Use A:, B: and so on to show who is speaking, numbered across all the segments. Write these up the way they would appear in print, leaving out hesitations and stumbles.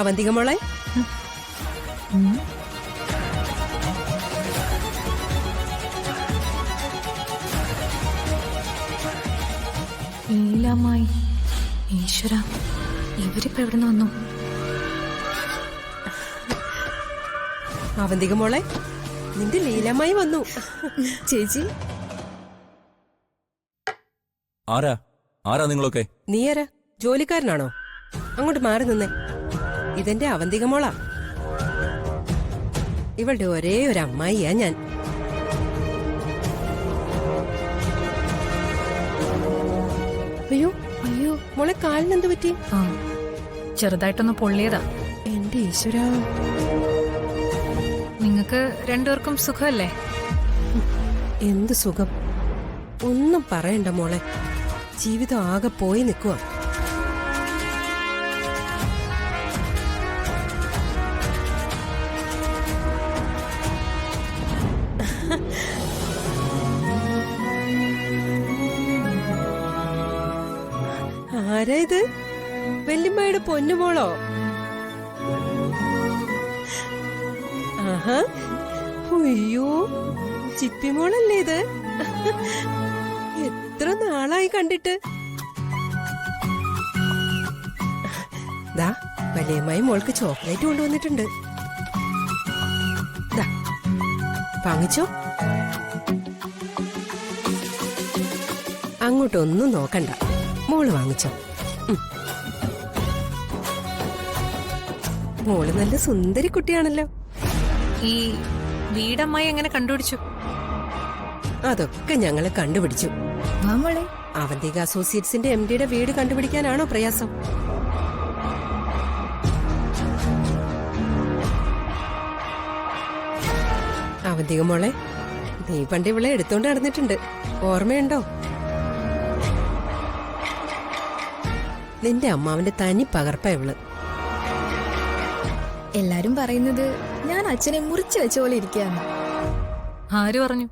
A: അവന്തിക മോളെ,
B: ലീലാമ്മായി. ഈശ്വര, ഇവരിപ്പോ എവിടുന്ന് വന്നു?
A: അവന്തിക മോളെ, നിന്റെ ലീലമായി വന്നു.
C: ചേച്ചി,
D: ആരാ ആരാ നിങ്ങളൊക്കെ?
A: നീയാരാ? ജോലിക്കാരനാണോ? അങ്ങോട്ട് മാറി നിന്നേ. ഇതെന്റെ അവന്തിക മോളാ. ഇവളുടെ ഒരേ ഒരു അമ്മായിയാ ഞാൻ. അയ്യോ അയ്യോ മോളെ, കാലിനെന്ത് പറ്റി?
B: ആ, ചെറുതായിട്ടൊന്ന് പൊള്ളിയതാ.
A: എന്റെ ഈശ്വരാ.
B: നിങ്ങക്ക് രണ്ടുപേർക്കും സുഖമല്ലേ?
A: എന്ത് സുഖം, ഒന്നും പറയണ്ട മോളെ. ജീവിതം ആകെ പോയി നിൽക്കുക. ആരാ ഇത്? വല്യമ്മയുടെ പൊന്നുമോളോ? ആഹാ, അയ്യോ, ചിപ്പിമോളല്ലേ ഇത്? എത്ര നാളായി കണ്ടിട്ട്. ദാ, വലിയമ്മായി മോൾക്ക് ചോക്ലേറ്റ് കൊണ്ടുവന്നിട്ടുണ്ട്. ദാ, വാങ്ങിച്ചോ. അങ്ങോട്ടൊന്നും നോക്കണ്ട, മോള് വാങ്ങിച്ചോ. മോള് നല്ല സുന്ദരി കുട്ടിയാണല്ലോ.
B: ഈ വീടമ്മായി എങ്ങനെ കണ്ടുപിടിച്ചു?
A: അതൊക്കെ ഞങ്ങള് കണ്ടുപിടിച്ചു.
C: നമ്മളെ
A: അവന്തിക അസോസിയേറ്റ്സിന്റെ MD-യുടെ വീട് കണ്ടുപിടിക്കാനാണോ പ്രയാസം? അവന്തിക മോളെ, നീ പണ്ട് ഇവളെ എടുത്തോണ്ട് നടന്നിട്ടുണ്ട്, ഓർമ്മയുണ്ടോ? നിന്റെ അമ്മാവന്റെ തനി പകർപ്പ ഇവള്.
C: എല്ലാരും പറയുന്നത് ഞാൻ അച്ഛനെ മുറിച്ചു വെച്ച പോലെ ഇരിക്കുകയാണ്.
B: ആര് പറഞ്ഞു?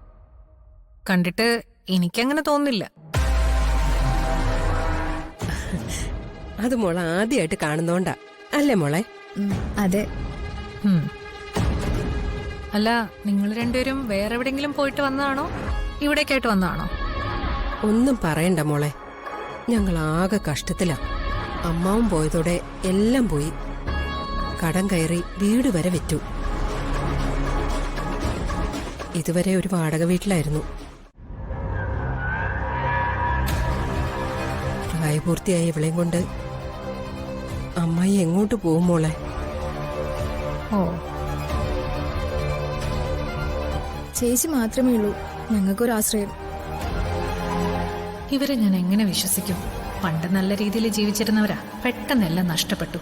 B: കണ്ടിട്ട് എനിക്കങ്ങനെ തോന്നുന്നില്ല.
A: അത് മോളെ ആദ്യമായിട്ട് കാണുന്നോണ്ടാ അല്ലേ മോളെ?
C: അതെ.
B: ഉം. അല്ല, നിങ്ങൾ രണ്ടുപേരും വേറെ എവിടെങ്കിലും പോയിട്ട് വന്നതാണോ, ഇവിടേക്കായിട്ട് വന്നതാണോ?
A: ഒന്നും പറയണ്ട മോളെ, ഞങ്ങൾ ആകെ കഷ്ടത്തിലാ. അമ്മാവും പോയതോടെ എല്ലാം പോയി. കടം കയറി വീട് വരെ വിറ്റു. ഇതുവരെ ഒരു വാടക വീട്ടിലായിരുന്നു. പ്രായപൂർത്തിയായ ഇവളെയും കൊണ്ട് അമ്മായി എങ്ങോട്ട് പോവും മോളെ?
B: ഓ,
C: ചേച്ചി മാത്രമേ ഉള്ളൂ ഞങ്ങൾക്കൊരാശ്രയം.
B: ഇവരെ ഞാൻ എങ്ങനെ വിശ്വസിക്കും? പണ്ട് നല്ല രീതിയിൽ ജീവിച്ചിരുന്നവരാ, പെട്ടെന്നെല്ലാം നഷ്ടപ്പെട്ടു.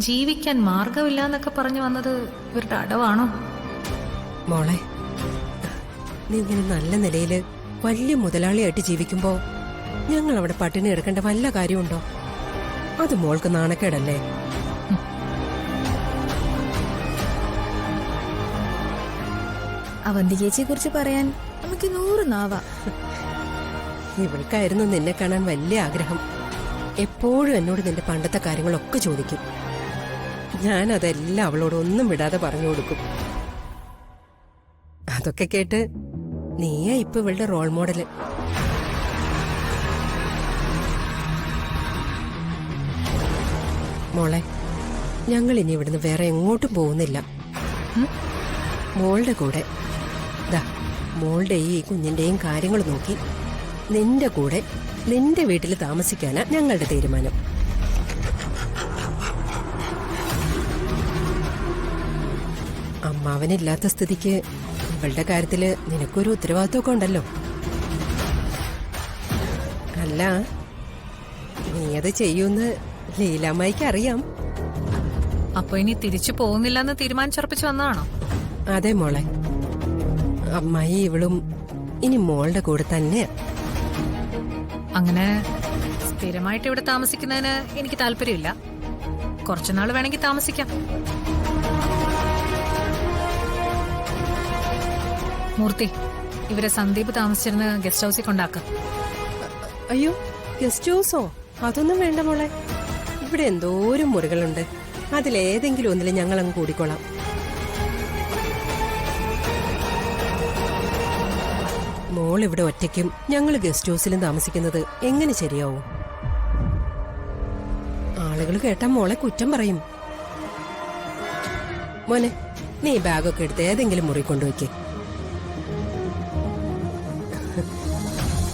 B: ജീവിക്കാൻ മാർഗമില്ല എന്നൊക്കെ പറഞ്ഞു വന്നത് ഇവരുടെ അടവാണോ?
A: മോളെ, നീ ഇങ്ങനെ നല്ല നിലയില് വലിയ മുതലാളിയായിട്ട് ജീവിക്കുമ്പോ ഞങ്ങൾ അവിടെ പട്ടിണി എടുക്കേണ്ട വല്ല കാര്യമുണ്ടോ? അത് മോൾക്ക് നാണക്കേടല്ലേ?
C: അവന്തികേച്ചിയെ കുറിച്ച് പറയാൻ നമുക്ക് 100 നാവാ.
A: ഇവൾക്കായിരുന്നു നിന്നെ കാണാൻ വലിയ ആഗ്രഹം. എപ്പോഴും എന്നോട് നിന്റെ പണ്ടത്തെ കാര്യങ്ങളൊക്കെ ചോദിക്കും. ഞാൻ അതെല്ലാം അവളോട് ഒന്നും വിടാതെ പറഞ്ഞു കൊടുക്കും. അതൊക്കെ കേട്ട് നീയാ ഇപ്പൊ ഇവളുടെ റോൾ മോഡല്. മോളെ, ഞങ്ങൾ ഇനി ഇവിടുന്ന് വേറെ എങ്ങോട്ടും പോകുന്നില്ല. മോളുടെ കൂടെ ദാ, മോളുടെ ഈ കുഞ്ഞിന്റെയും കാര്യങ്ങൾ നോക്കി നിന്റെ കൂടെ നിന്റെ വീട്ടിൽ താമസിക്കാനാ ഞങ്ങളുടെ തീരുമാനം. അമ്മാവനില്ലാത്ത സ്ഥിതിക്ക് ഇവളുടെ കാര്യത്തില് നിനക്കൊരു ഉത്തരവാദിത്വമൊക്കെ ഉണ്ടല്ലോ. അല്ല, നീ അത് ചെയ്യൂന്ന് ലീലാമ്മായിക്ക് അറിയാം.
B: അപ്പൊ ഇനി തിരിച്ചു പോകുന്നില്ലെന്ന് തീരുമാനിച്ചുറപ്പിച്ചു വന്നതാണോ?
A: അതെ മോളെ, അമ്മായി ഇവളും ഇനി മോളുടെ കൂടെ തന്നെയാ.
B: അങ്ങനെ സ്ഥിരമായിട്ട് ഇവിടെ താമസിക്കുന്നതിന് എനിക്ക് താല്പര്യമില്ല. കുറച്ചുനാൾ വേണമെങ്കിൽ താമസിക്കാം. മൂർത്തി, ഇവരെ സന്ദീപ് താമസിച്ചിരുന്ന ഗസ്റ്റ് ഹൗസിൽ കൊണ്ടാക്കാം.
A: അയ്യോ, ഗസ്റ്റ് ഹൗസോ? അതൊന്നും വേണ്ട മോളെ. ഇവിടെ എന്തോരം മുറികളുണ്ട്. അതിലേതെങ്കിലും ഒന്നിൽ ഞങ്ങൾ അങ്ങ് കൂടിക്കൊള്ളാം. മോൾ ഇവിടെ ഒറ്റയ്ക്കും ഞങ്ങൾ ഗസ്റ്റ് ഹൗസിലും താമസിക്കുന്നത് എങ്ങനെ ശരിയാവും? ആളുകൾ കേട്ടാ മോളെ കുറ്റം പറയും. മോനെ, നീ ബാഗൊക്കെ എടുത്ത് ഏതെങ്കിലും മുറി കൊണ്ടുവയ്ക്ക്.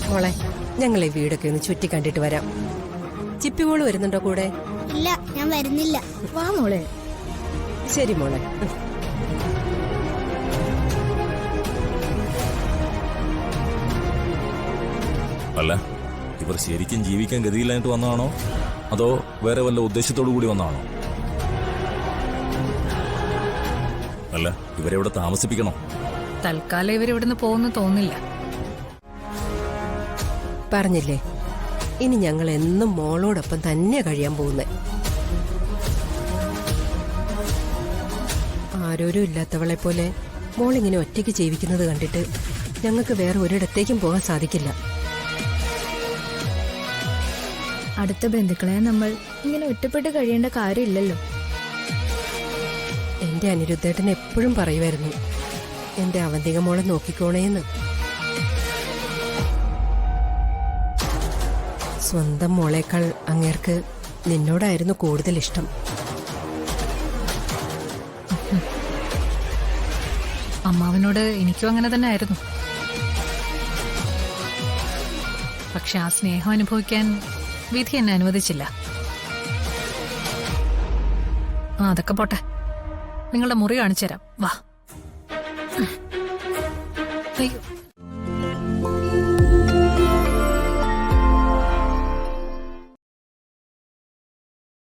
A: മോളെ, ഞങ്ങൾ ഈ വീടൊക്കെ ഒന്ന് ചുറ്റി കണ്ടിട്ട് വരാം. ചിപ്പിമോള് വരുന്നുണ്ടോ കൂടെ?
E: ഇല്ല, ഞാൻ വരുന്നില്ല.
C: വാ മോളെ.
A: ശരി മോളെ.
D: അല്ല, ഇവർ ശരിക്കും ജീവിക്കാൻ ഗതിയില്ലായിട്ട് വന്നതാണോ അതോ വേറെ വല്ല ഉദ്ദേശത്തോടു കൂടി വന്നതാണോ? അല്ല, ഇവരെവിടെ താമസിപ്പിക്കണോ?
B: തൽക്കാലം ഇവരിവിടുന്ന് പോകുന്നു തോന്നില്ല.
A: പറഞ്ഞില്ലേ, ഇനി ഞങ്ങൾ എന്നും മോളോടൊപ്പം തന്നെ കഴിയാൻ പോകുന്നേ. ആരോരും ഇല്ലാത്തവളെ പോലെ മോളിങ്ങനെ ഒറ്റയ്ക്ക് ജീവിക്കുന്നത് കണ്ടിട്ട് ഞങ്ങൾക്ക് വേറെ ഒരിടത്തേക്കും പോകാൻ സാധിക്കില്ല.
C: അടുത്ത ബന്ധുക്കളെ നമ്മൾ ഇങ്ങനെ ഒറ്റപ്പെട്ട് കഴിയേണ്ട കാര്യമില്ലല്ലോ.
A: എന്റെ അനിരുദ്ധേട്ടൻ എപ്പോഴും പറയുമായിരുന്നു, എന്റെ അവന്തിക മോളെ നോക്കിക്കോണേന്ന്. സ്വന്തം മോളേക്കാൾ അങ്ങേർക്ക് നിന്നോടായിരുന്നു കൂടുതൽ ഇഷ്ടം.
B: അമ്മാവനോട് എനിക്കും അങ്ങനെ തന്നെ ആയിരുന്നു. പക്ഷെ ആ സ്നേഹം അനുഭവിക്കാൻ വിധി എന്നെ അനുവദിച്ചില്ല. അതൊക്കെ പോട്ടെ, നിങ്ങളുടെ മുറി കാണിച്ചു തരാം. വാ. അയ്യോ.